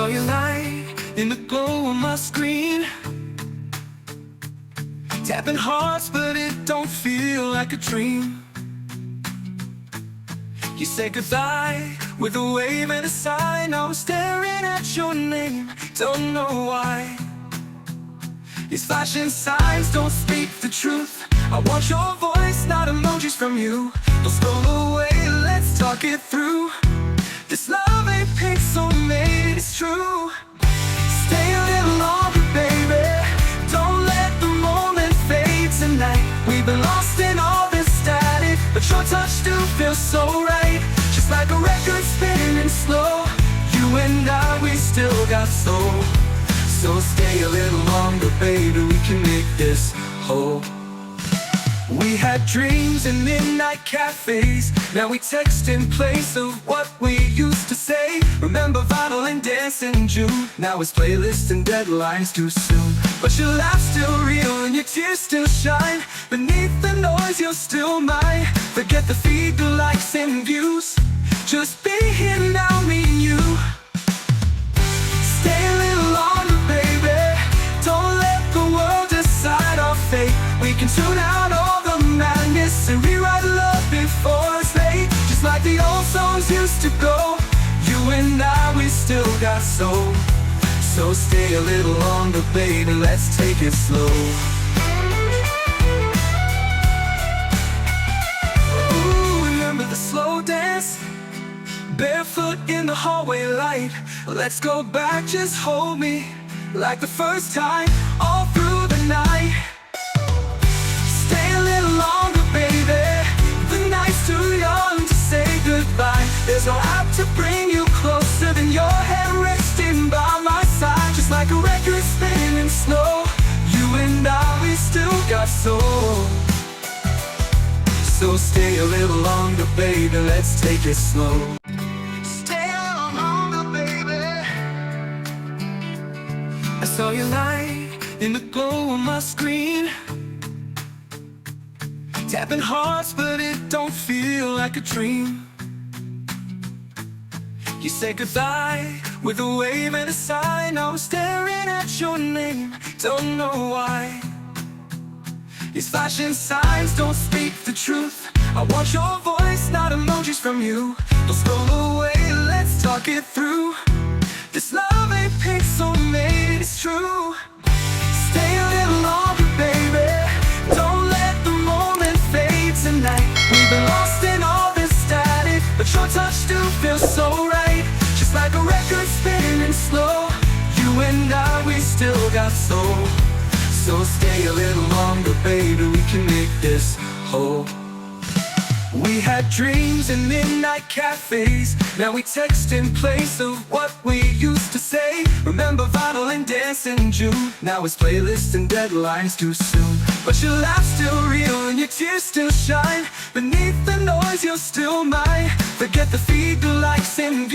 saw your light in the glow on my screen, tapping hearts but it don't feel like a dream. You said goodbye with a wave and a sigh. Now I'm staring at your name, don't know why. These flashing signs don't speak the truth. I want your voice, not emojis from you. Don't scroll away, let's talk it through. This love ain't pixel-made, it's true. Stay a little longer, baby. Don't let the moment fade tonight. We've been lost in all this static, but your touch still feels so right. Just like a record spinning slow, you and I, we still got soul. So stay a little longer, baby, we can make this whole. We had dreams in midnight cafes, now we text in place of what we used to say. Remember vinyl and dance in June, now it's playlists and deadlines too soon. But your laugh's still real and your tears still shine. Beneath the noise you're still mine. Forget the feed, the likes and views, just be here now, me and you. Stay a little longer, baby. Don't let the world decide our fate. We can tune out all the madness and rewrite love before it's late. Just like the old songs used to go, you and I, we still got soul. So stay a little longer, baby, let's take it slow. Ooh, remember the slow dance? Barefoot in the hallway light. Let's go back, just hold me like the first time, all through the night. Stay a little longer, baby. The night's too young to say goodbye. There's no app to bring you closer than your head resting by my side. Just like a record spinning slow, you and I, we still got soul. So stay a little longer, baby, let's take it slow. I saw your light in the glow on my screen, tapping hearts but it don't feel like a dream. You said goodbye with a wave and a sigh. Now I'm staring at your name, don't know why. These flashing signs don't speak the truth. I want your voice, not emojis from you. Don't scroll away, let's talk it through. This love ain't pixel-made, it's true. Stay a little longer, baby. Don't let the moment fade tonight. We've been lost in all this static, but your touch still feels so right. Just like a record spinning slow, you and I, we still got soul. So stay a little longer, baby, we can make this whole. We had dreams in midnight cafes, now we text in place of what we used to say. Remember vinyl and dance in June, now it's playlists and deadlines too soon. But your laugh's still real and your tears still shine. Beneath the noise you're still mine. Forget the feed, the likes and views.